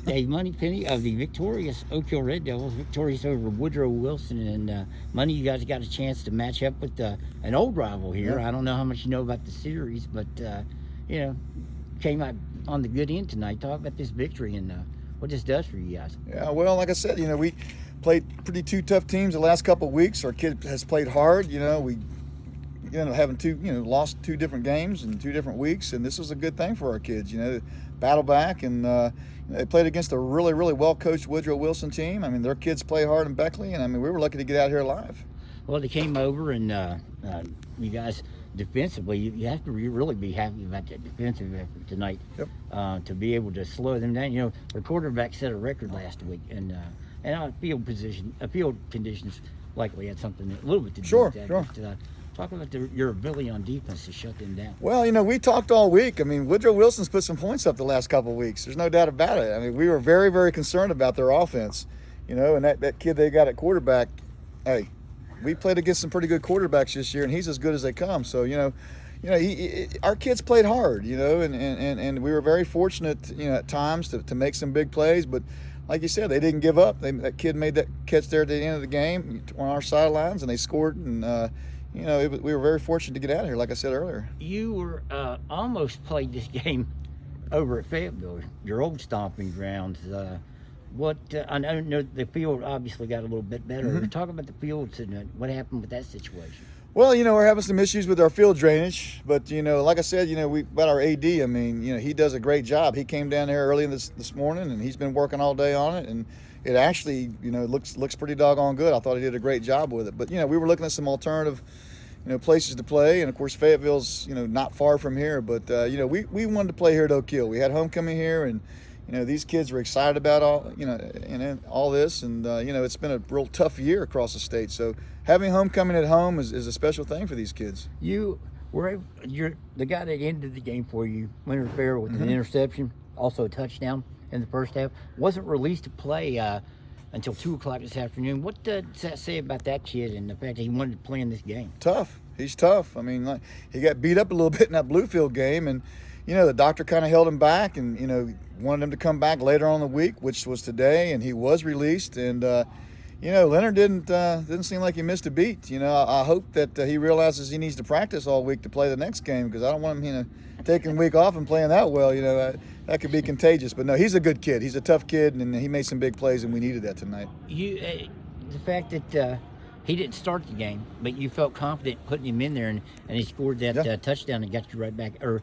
Dave Moneypenny of the victorious Oak Hill Red Devils, victorious over Woodrow Wilson. And Money, you guys got a chance to match up with an old rival here. Yeah. I don't know how much you know about the series, but, you know, came out on the good end tonight. Talk about this victory and what this does for you guys. Yeah, well, like I said, we played pretty two tough teams the last couple of weeks. Our kid has played hard. We having lost two different games in 2 different weeks, and this was a good thing for our kids. Battle back, and they played against a really, really well-coached Woodrow Wilson team. I mean, their kids play hard in Beckley, and I mean, we were lucky to get out here alive. Well, they came over, and you guys defensively, you have to really be happy about that defensive effort tonight. Yep. To be able to slow them down. The quarterback set a record last week, and field conditions likely had something a little bit to do with that. Sure. But, talk about your ability on defense to shut them down. Well, we talked all week. I mean, Woodrow Wilson's put some points up the last couple of weeks. There's no doubt about it. I mean, we were very, very concerned about their offense, and that kid they got at quarterback, hey, we played against some pretty good quarterbacks this year, and he's as good as they come. So, our kids played hard, and we were very fortunate, at times to make some big plays. But like you said, they didn't give up. That kid made that catch there at the end of the game on our sidelines, and they scored. And we were very fortunate to get out of here, like I said earlier. You were almost played this game over at Fayetteville, your old stomping grounds. I know the field obviously got a little bit better. Mm-hmm. Talk about the field tonight. What happened with that situation? Well, we're having some issues with our field drainage, but like I said, we got our AD. I mean, he does a great job. He came down here early this morning, and he's been working all day on it, and it actually, looks pretty doggone good. I thought he did a great job with it. But we were looking at some alternative, places to play, and of course Fayetteville's, not far from here. But we wanted to play here at Oak Hill. We had homecoming here, and these kids were excited about all this, and it's been a real tough year across the state. So having homecoming at home is a special thing for these kids. You're the guy that ended the game for you, Leonard Farrow, with Mm-hmm. an interception, also a touchdown in the first half. Wasn't released to play until 2:00 this afternoon. What does that say about that kid and the fact that he wanted to play in this game? Tough. He's tough. I mean, he got beat up a little bit in that Bluefield game, and the doctor kind of held him back, and wanted him to come back later on in the week, which was today, and he was released. And Leonard didn't seem like he missed a beat. I hope that he realizes he needs to practice all week to play the next game, because I don't want him taking a week off and playing that well. That could be contagious. But no, he's a good kid. He's a tough kid, and he made some big plays, and we needed that tonight. The fact that he didn't start the game, but you felt confident putting him in there, and he scored that touchdown and got you right back. Or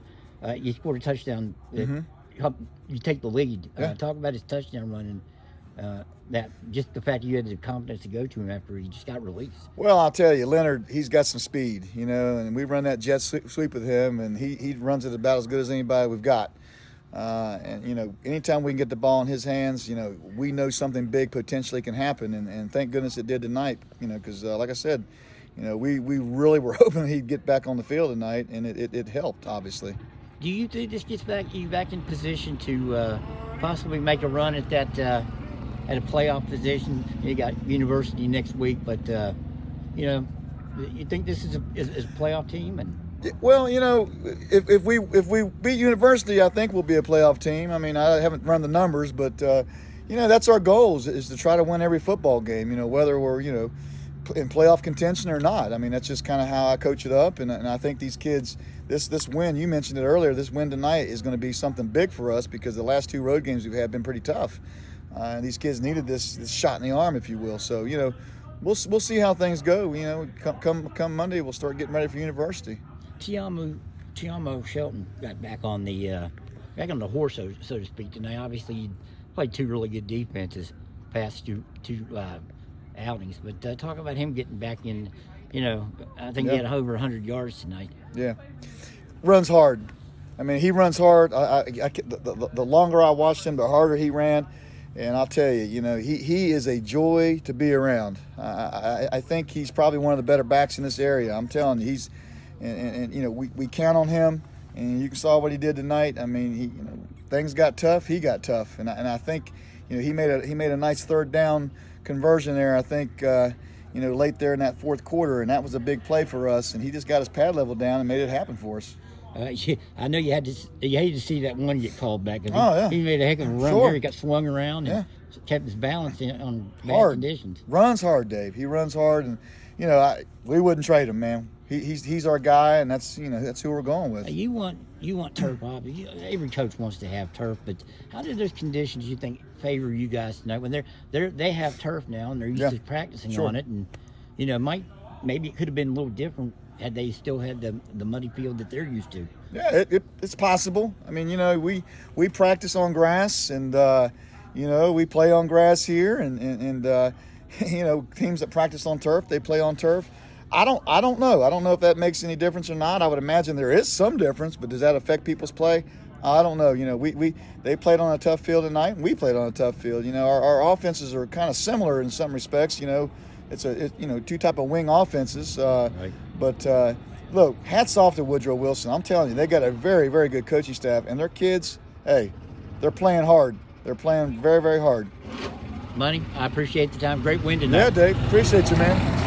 you scored a touchdown that helped you take the lead. Yeah. Talk about his touchdown run and that just the fact that you had the confidence to go to him after he just got released. Well, I'll tell you, Leonard, he's got some speed, and we run that jet sweep with him, and he runs it about as good as anybody we've got. And anytime we can get the ball in his hands, we know something big potentially can happen, and thank goodness it did tonight. Because like I said, we really were hoping he'd get back on the field tonight, and it helped, obviously. Do you think this gets you back in position to possibly make a run at that at a playoff position? You got University next week, but you think this is a playoff team? And well, if we beat University, I think we'll be a playoff team. I mean, I haven't run the numbers, but that's our goal is to try to win every football game. Whether we're in playoff contention or not. I mean, that's just kind of how I coach it up, and I think these kids, this win, you mentioned it earlier, this win tonight is going to be something big for us, because the last 2 road games we've had been pretty tough, and these kids needed this shot in the arm, if you will. So we'll see how things go. Come Monday, we'll start getting ready for University. Tiamo Shelton got back on the horse, so to speak, tonight. Obviously, you played 2 really good defenses past two outings, but talk about him getting back in. I think he had over 100 yards tonight. Yeah, runs hard. I mean, he runs hard. The longer I watched him, the harder he ran. And I'll tell you, he is a joy to be around. I think he's probably one of the better backs in this area. I'm telling you, we count on him, and you saw what he did tonight. I mean, things got tough. He got tough, and I think he made a nice third down conversion there. I think late there in that fourth quarter, and that was a big play for us. And he just got his pad level down and made it happen for us. I know you hated to see that one get called back. 'Cause Oh, yeah. He made a heck of a run Sure. there. He got swung around and kept his balance on bad Hard. conditions. Runs hard, Dave. He runs hard, and we wouldn't trade him, man. He's our guy, and that's who we're going with. You want turf, Bob. Every coach wants to have turf, but how do those conditions you think favor you guys tonight when they have turf now and they're used to practicing on it, and maybe it could have been a little different had they still had the muddy field that they're used to. Yeah, it's possible. I mean, we practice on grass, and we play on grass here, and teams that practice on turf, they play on turf. I don't know. I don't know if that makes any difference or not. I would imagine there is some difference, but does that affect people's play? I don't know. They played on a tough field tonight, and we played on a tough field. Our offenses are kind of similar in some respects. It's two type of wing offenses. Right. But look, hats off to Woodrow Wilson. I'm telling you, they got a very, very good coaching staff, and their kids, hey, they're playing hard. They're playing very, very hard. Money, I appreciate the time. Great win tonight. Yeah, Dave. Appreciate you, man.